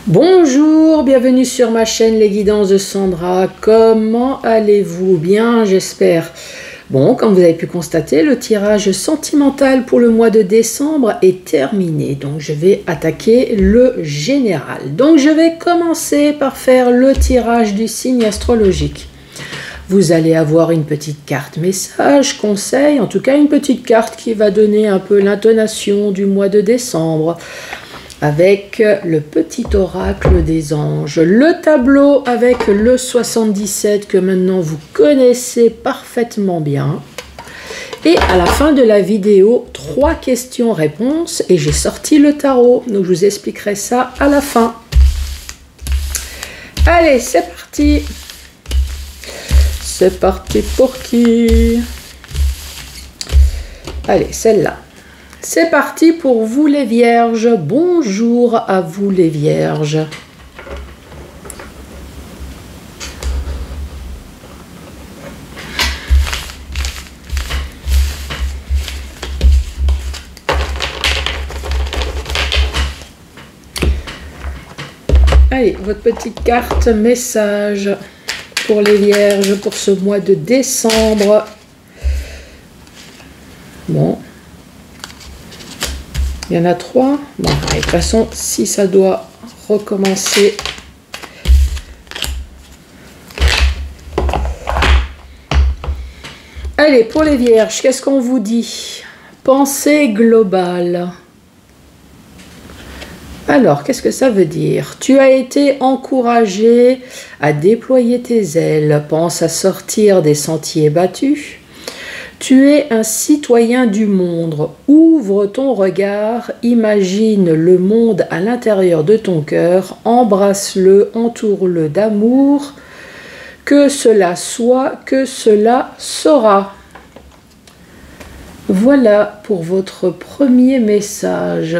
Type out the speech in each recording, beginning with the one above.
Bonjour, bienvenue sur ma chaîne Les Guidances de Sandra. Comment allez-vous? Bien, j'espère. Bon, comme vous avez pu constater, le tirage sentimental pour le mois de décembre est terminé. Donc, je vais attaquer le général. Donc, je vais commencer par faire le tirage du signe astrologique. Vous allez avoir une petite carte message, conseil, en tout cas une petite carte qui va donner un peu l'intonation du mois de décembre. Avec le petit oracle des anges, le tableau avec le 77 que maintenant vous connaissez parfaitement bien. Et à la fin de la vidéo, 3 questions-réponses et j'ai sorti le tarot. Donc je vous expliquerai ça à la fin. Allez, c'est parti. C'est parti pour qui? Allez, celle-là. C'est parti pour vous les vierges. Bonjour à vous les vierges. Allez, votre petite carte message pour les vierges pour ce mois de décembre. Bon. Il y en a 3. Bon, de toute façon, si ça doit recommencer. Allez, pour les vierges, qu'est-ce qu'on vous dit? Pensée globale. Alors, qu'est-ce que ça veut dire? Tu as été encouragé à déployer tes ailes. Pense à sortir des sentiers battus. Tu es un citoyen du monde. Ouvre ton regard, imagine le monde à l'intérieur de ton cœur, embrasse-le, entoure-le d'amour. Que cela soit, que cela sera. Voilà pour votre premier message.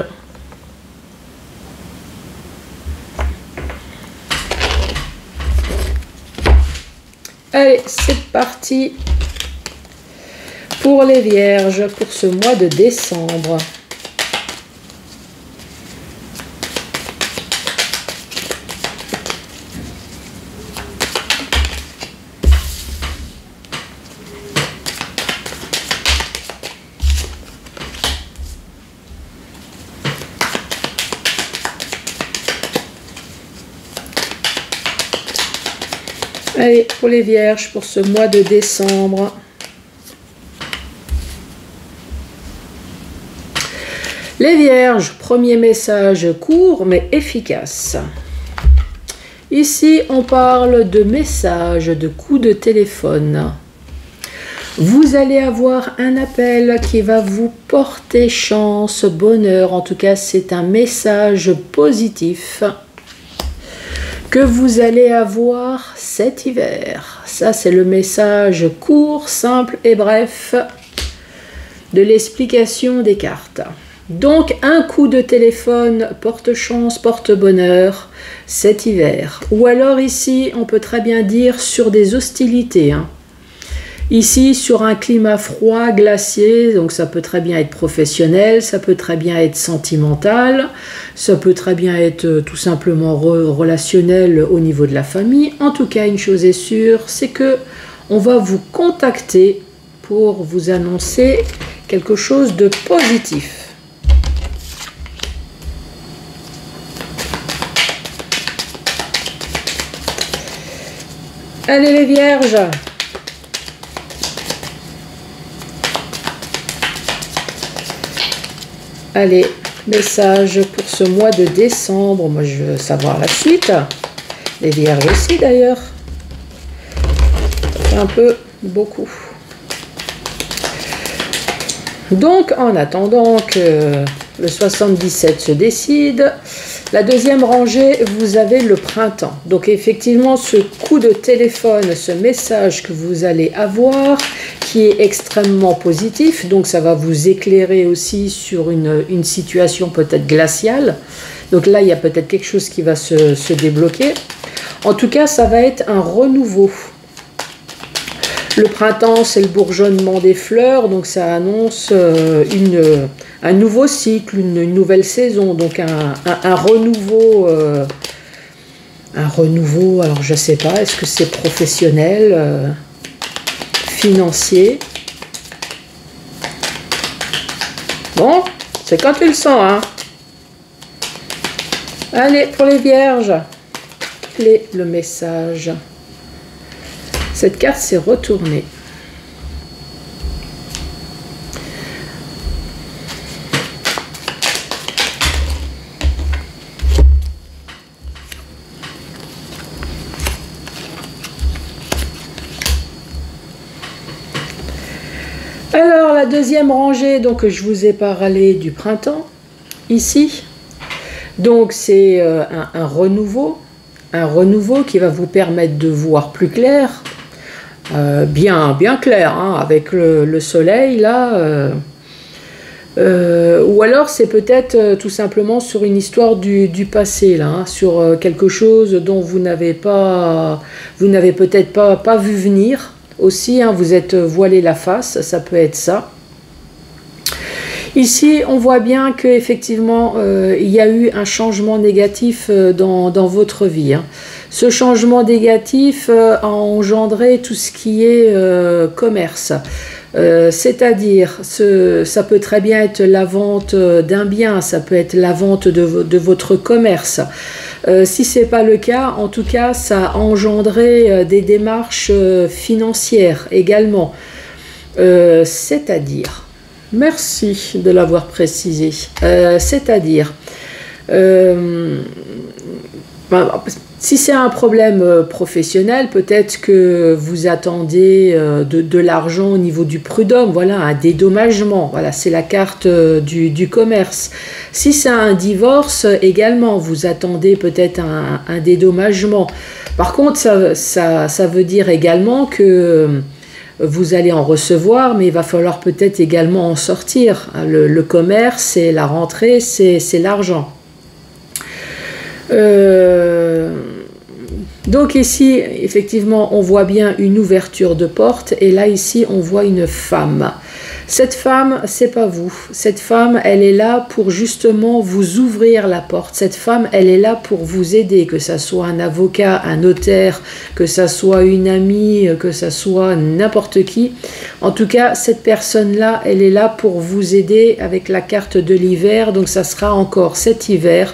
Allez, c'est parti. Pour les vierges, pour ce mois de décembre. Allez, pour les vierges, pour ce mois de décembre. Les vierges, premier message court mais efficace. Ici, on parle de messages, de coups de téléphone. Vous allez avoir un appel qui va vous porter chance, bonheur. En tout cas, c'est un message positif que vous allez avoir cet hiver. Ça, c'est le message court, simple et bref de l'explication des cartes. Donc, un coup de téléphone porte chance, porte bonheur cet hiver. Ou alors ici, on peut très bien dire sur des hostilités. Ici, sur un climat froid, glacier, donc ça peut très bien être professionnel, ça peut très bien être sentimental, ça peut très bien être tout simplement relationnel au niveau de la famille. En tout cas, une chose est sûre, c'est que on va vous contacter pour vous annoncer quelque chose de positif. Allez les vierges. Allez, message pour ce mois de décembre. Moi, je veux savoir la suite. Les vierges aussi, d'ailleurs. Un peu, beaucoup. Donc, en attendant que le 77 se décide, la deuxième rangée, vous avez le printemps. Donc effectivement, ce coup de téléphone, ce message que vous allez avoir, qui est extrêmement positif, donc ça va vous éclairer aussi sur une situation peut-être glaciale. Donc là, il y a peut-être quelque chose qui va se débloquer. En tout cas, ça va être un renouveau. Le printemps, c'est le bourgeonnement des fleurs, donc ça annonce un nouveau cycle, une nouvelle saison, donc un renouveau un renouveau. Alors je sais pas, est-ce que c'est professionnel, financier? Bon, c'est quand tu le sens, hein. Allez, pour les vierges, le message. Cette carte s'est retournée. Alors, la deuxième rangée, donc je vous ai parlé du printemps, ici. Donc, c'est un renouveau qui va vous permettre de voir plus clair, bien clair, hein, avec le soleil, là. Ou alors, c'est peut-être tout simplement sur une histoire du passé, là, hein, sur quelque chose dont vous n'avez peut-être pas vu venir. Aussi, hein, vous êtes voilé la face, ça peut être ça. Ici, on voit bien qu'effectivement, il y a eu un changement négatif dans votre vie. Hein. Ce changement négatif a engendré tout ce qui est commerce. C'est-à-dire, ça peut très bien être la vente d'un bien, ça peut être la vente de votre commerce. Si ce n'est pas le cas, en tout cas, ça a engendré des démarches financières également. C'est-à-dire, merci de l'avoir précisé, c'est-à-dire, si c'est un problème professionnel, peut-être que vous attendez de l'argent au niveau du prud'homme, voilà, un dédommagement, voilà, c'est la carte du commerce. Si c'est un divorce, également, vous attendez peut-être un dédommagement. Par contre, ça veut dire également que vous allez en recevoir, mais il va falloir peut-être également en sortir. Le commerce, c'est la rentrée, c'est l'argent. Donc ici, effectivement, on voit bien une ouverture de porte, et là, ici, on voit une femme. Cette femme, c'est pas vous. Cette femme, elle est là pour justement vous ouvrir la porte. Cette femme, elle est là pour vous aider, que ça soit un avocat, un notaire, que ça soit une amie, que ça soit n'importe qui. En tout cas, cette personne-là, elle est là pour vous aider avec la carte de l'hiver. Donc, ça sera encore cet hiver.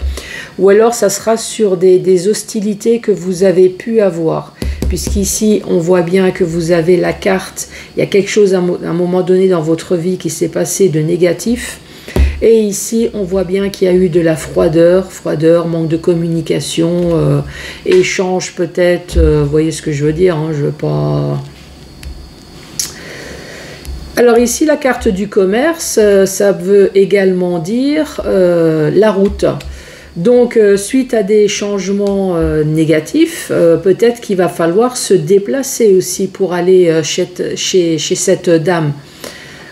Ou alors, ça sera sur des hostilités que vous avez pu avoir. Puisqu'ici, on voit bien que vous avez la carte, il y a quelque chose à un moment donné dans votre vie qui s'est passé de négatif. Et ici, on voit bien qu'il y a eu de la froideur, manque de communication, échange peut-être, vous voyez ce que je veux dire, hein, je veux pas... Alors ici, la carte du commerce, ça veut également dire la route. Donc, suite à des changements négatifs, peut-être qu'il va falloir se déplacer aussi pour aller chez cette dame.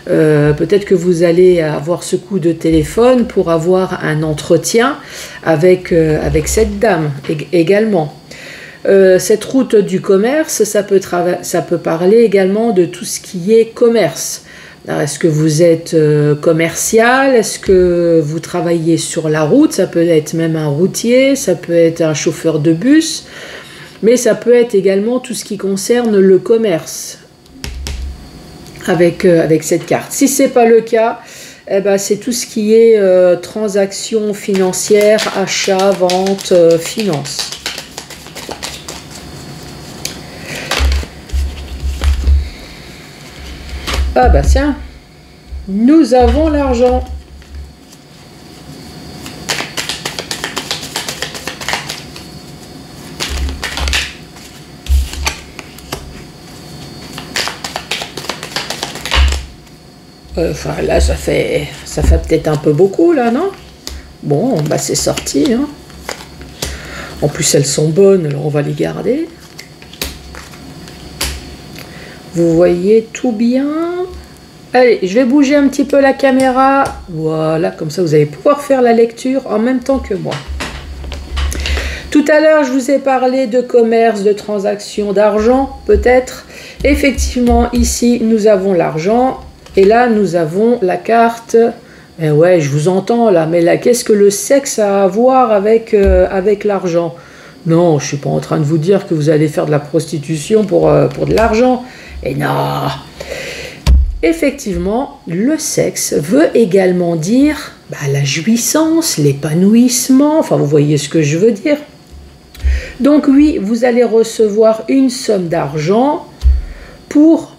Peut-être que vous allez avoir ce coup de téléphone pour avoir un entretien avec cette dame également. Cette route du commerce, ça peut parler également de tout ce qui est commerce. Est-ce que vous êtes commercial? Est-ce que vous travaillez sur la route? Ça peut être même un routier, ça peut être un chauffeur de bus, mais ça peut être également tout ce qui concerne le commerce avec cette carte. Si ce n'est pas le cas, eh ben, c'est tout ce qui est transactions financières, achat, vente, finance. Ah bah tiens, nous avons l'argent. Enfin là, ça fait peut-être un peu beaucoup là, non? Bon, bah c'est sorti, hein. En plus, elles sont bonnes, alors on va les garder. Vous voyez tout bien. Allez, je vais bouger un petit peu la caméra. Voilà, comme ça vous allez pouvoir faire la lecture en même temps que moi. Tout à l'heure, je vous ai parlé de commerce, de transactions, d'argent, peut-être. Effectivement, ici, nous avons l'argent. Et là, nous avons la carte. Eh ouais, je vous entends là, mais là, qu'est-ce que le sexe a à voir avec l'argent? Non, je ne suis pas en train de vous dire que vous allez faire de la prostitution pour de l'argent. Et non. Effectivement, le sexe veut également dire la jouissance, l'épanouissement, enfin vous voyez ce que je veux dire. Donc oui, vous allez recevoir une somme d'argent pour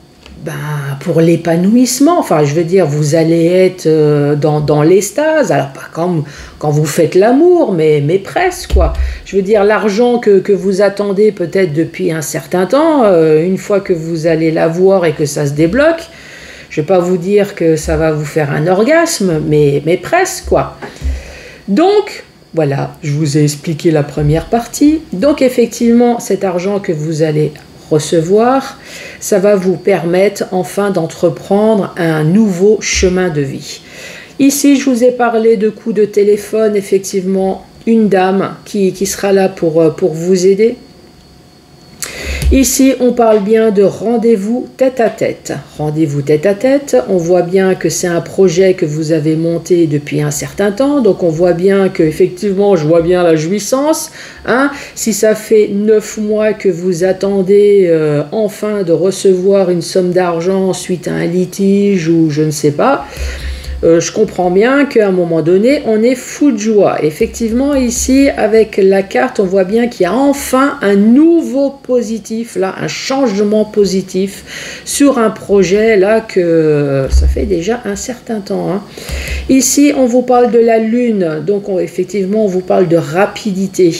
l'épanouissement, enfin je veux dire, vous allez être dans l'extase, alors pas comme quand vous faites l'amour, mais presque quoi. Je veux dire, l'argent que vous attendez peut-être depuis un certain temps, une fois que vous allez l'avoir et que ça se débloque, je ne vais pas vous dire que ça va vous faire un orgasme, mais presque quoi. Donc, voilà, je vous ai expliqué la première partie. Donc effectivement, cet argent que vous allez recevoir, ça va vous permettre enfin d'entreprendre un nouveau chemin de vie. Ici, je vous ai parlé de coups de téléphone, effectivement, une dame qui sera là pour vous aider. Ici, on parle bien de rendez-vous tête-à-tête. Rendez-vous tête-à-tête, on voit bien que c'est un projet que vous avez monté depuis un certain temps. Donc, on voit bien que, effectivement, je vois bien la jouissance. Hein. Si ça fait 9 mois que vous attendez enfin de recevoir une somme d'argent suite à un litige ou je ne sais pas, je comprends bien qu'à un moment donné, on est fou de joie. Effectivement, ici, avec la carte, on voit bien qu'il y a enfin un nouveau positif, là, un changement positif sur un projet, là, que ça fait déjà un certain temps. Hein. Ici, on vous parle de la lune, donc effectivement, on vous parle de rapidité.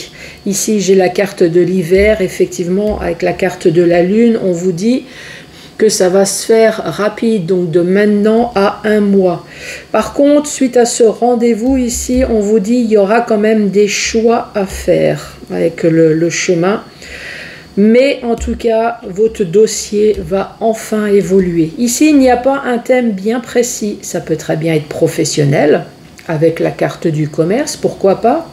Ici, j'ai la carte de l'hiver, effectivement, avec la carte de la lune, on vous dit que ça va se faire rapide, donc de maintenant à 1 mois. Par contre, suite à ce rendez-vous ici, on vous dit il y aura quand même des choix à faire avec le chemin. Mais en tout cas, votre dossier va enfin évoluer. Ici, il n'y a pas un thème bien précis. Ça peut très bien être professionnel, avec la carte du commerce, pourquoi pas.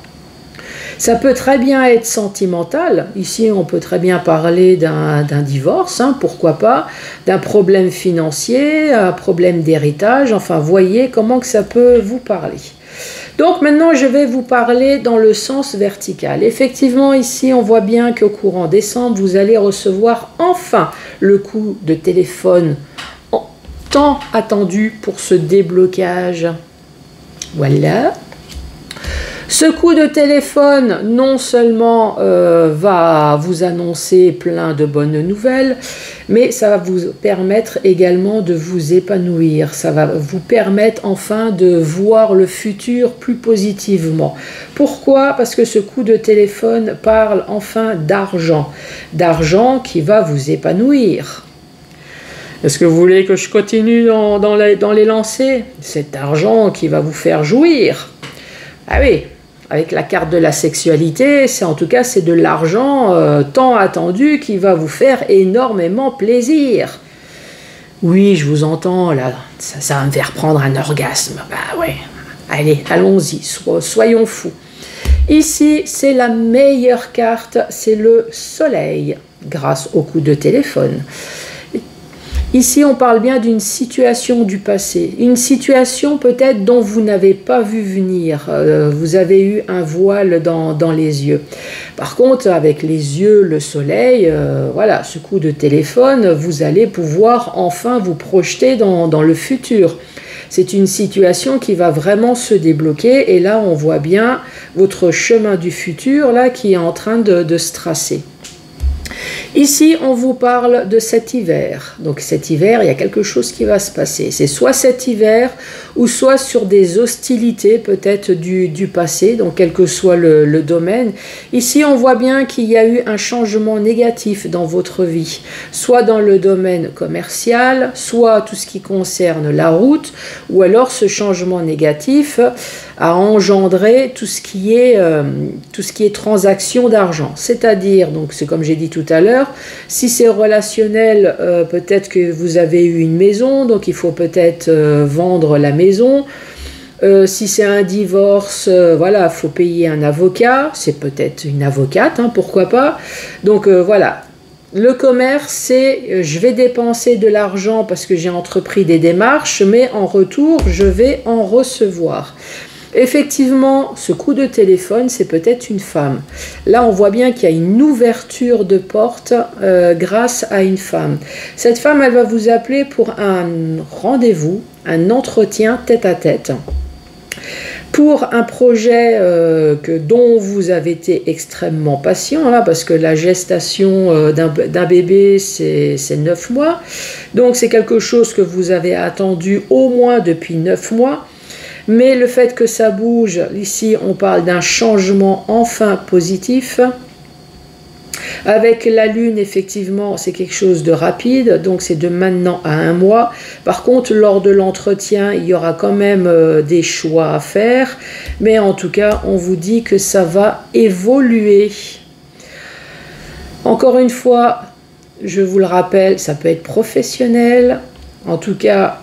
Ça peut très bien être sentimental. Ici, on peut très bien parler d'un divorce, hein, pourquoi pas, d'un problème financier, un problème d'héritage. Enfin, voyez comment que ça peut vous parler. Donc maintenant, je vais vous parler dans le sens vertical. Effectivement, ici, on voit bien qu'au courant décembre, vous allez recevoir enfin le coup de téléphone tant attendu pour ce déblocage. Voilà. Ce coup de téléphone, non seulement va vous annoncer plein de bonnes nouvelles, mais ça va vous permettre également de vous épanouir. Ça va vous permettre enfin de voir le futur plus positivement. Pourquoi? Parce que ce coup de téléphone parle enfin d'argent. D'argent qui va vous épanouir. Est-ce que vous voulez que je continue dans les lancers? Cet argent qui va vous faire jouir. Ah oui, avec la carte de la sexualité, c'est en tout cas c'est de l'argent tant attendu qui va vous faire énormément plaisir. Oui, je vous entends là, ça va me faire prendre un orgasme. Bah ouais, allez, allons-y, soyons fous. Ici, c'est la meilleure carte, c'est le soleil, grâce au coup de téléphone. Ici, on parle bien d'une situation du passé, une situation peut-être dont vous n'avez pas vu venir. Vous avez eu un voile dans les yeux. Par contre, avec les yeux, le soleil, voilà, ce coup de téléphone, vous allez pouvoir enfin vous projeter dans le futur. C'est une situation qui va vraiment se débloquer et là, on voit bien votre chemin du futur là qui est en train de se tracer. Ici, on vous parle de cet hiver. Donc cet hiver, il y a quelque chose qui va se passer. C'est soit cet hiver ou soit sur des hostilités peut-être du passé, donc quel que soit le domaine. Ici, on voit bien qu'il y a eu un changement négatif dans votre vie, soit dans le domaine commercial, soit tout ce qui concerne la route, ou alors ce changement négatif a engendré tout ce qui est transaction d'argent. C'est-à-dire, donc c'est comme j'ai dit tout à l'heure, si c'est relationnel, peut-être que vous avez eu une maison, donc il faut peut-être vendre la maison. Si c'est un divorce, voilà, il faut payer un avocat, c'est peut-être une avocate, hein, pourquoi pas. Donc voilà, le commerce, c'est je vais dépenser de l'argent parce que j'ai entrepris des démarches, mais en retour, je vais en recevoir. Effectivement, ce coup de téléphone, c'est peut-être une femme. Là, on voit bien qu'il y a une ouverture de porte grâce à une femme. Cette femme, elle va vous appeler pour un rendez-vous, un entretien tête-à-tête. Pour un projet dont vous avez été extrêmement patient, là, parce que la gestation d'un bébé, c'est 9 mois. Donc, c'est quelque chose que vous avez attendu au moins depuis 9 mois. Mais le fait que ça bouge, ici on parle d'un changement enfin positif. Avec la lune, effectivement, c'est quelque chose de rapide, donc c'est de maintenant à 1 mois. Par contre, lors de l'entretien, il y aura quand même des choix à faire. Mais en tout cas, on vous dit que ça va évoluer. Encore une fois, je vous le rappelle, ça peut être professionnel. En tout cas,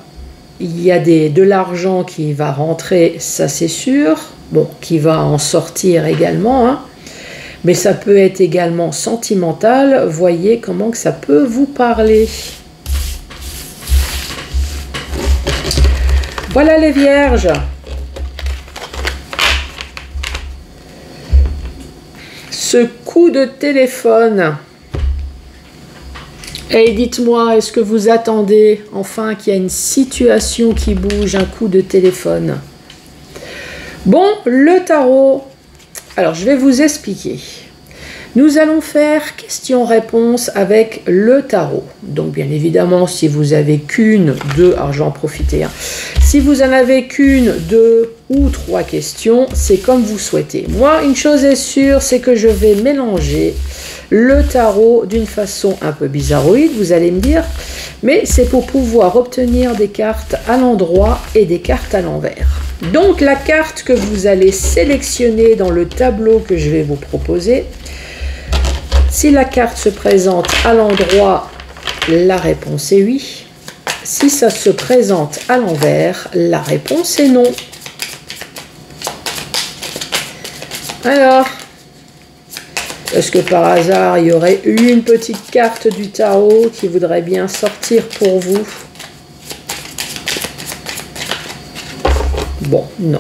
il y a de l'argent qui va rentrer, ça c'est sûr, bon, qui va en sortir également, hein. Mais ça peut être également sentimental, voyez comment que ça peut vous parler. Voilà les vierges. Ce coup de téléphone. Et dites-moi, est-ce que vous attendez enfin qu'il y ait une situation qui bouge, un coup de téléphone? Bon, le tarot, alors je vais vous expliquer. Nous allons faire question-réponse avec le tarot. Donc bien évidemment, si vous avez qu'une, deux, alors je vais en profiter. Si vous en avez qu'une, deux ou trois questions, c'est comme vous souhaitez. Moi, une chose est sûre, c'est que je vais mélanger le tarot d'une façon un peu bizarroïde, vous allez me dire, mais c'est pour pouvoir obtenir des cartes à l'endroit et des cartes à l'envers. Donc la carte que vous allez sélectionner dans le tableau que je vais vous proposer, si la carte se présente à l'endroit, la réponse est oui. Si ça se présente à l'envers, la réponse est non. Alors, est-ce que par hasard, il y aurait une petite carte du tarot qui voudrait bien sortir pour vous? Bon, non.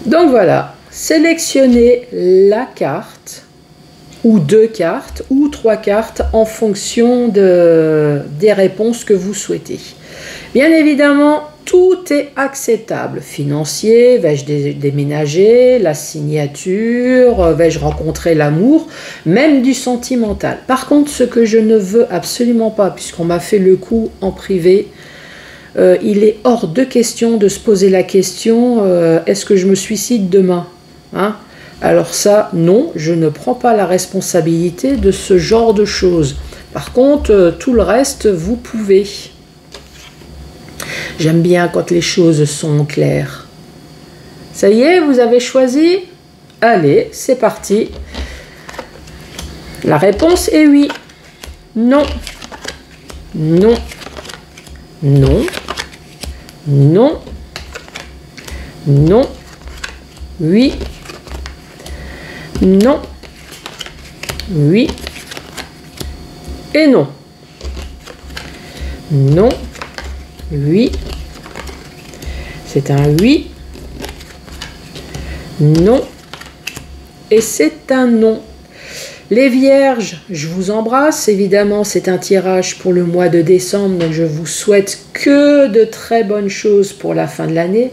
Donc voilà, sélectionnez la carte, ou deux cartes, ou trois cartes, en fonction des réponses que vous souhaitez. Bien évidemment, tout est acceptable. Financier, vais-je déménager, la signature, vais-je rencontrer l'amour, même du sentimental. Par contre, ce que je ne veux absolument pas, puisqu'on m'a fait le coup en privé, il est hors de question de se poser la question est-ce que je me suicide demain, hein? Alors ça, non, je ne prends pas la responsabilité de ce genre de choses. Par contre, tout le reste, vous pouvez. J'aime bien quand les choses sont claires. Ça y est, vous avez choisi? Allez, c'est parti. La réponse est oui. Non. Non. Non. Non. Non. Oui. Non. Oui. Et non. Non. Oui. C'est un oui. Non. Et c'est un non. Les vierges, je vous embrasse. Évidemment, c'est un tirage pour le mois de décembre, donc je vous souhaite que de très bonnes choses pour la fin de l'année.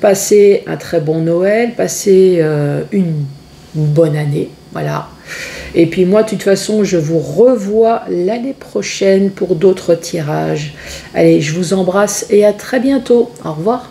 Passez un très bon Noël, passez une bonne année, voilà. Et puis moi, de toute façon, je vous revois l'année prochaine pour d'autres tirages. Allez, je vous embrasse et à très bientôt. Au revoir.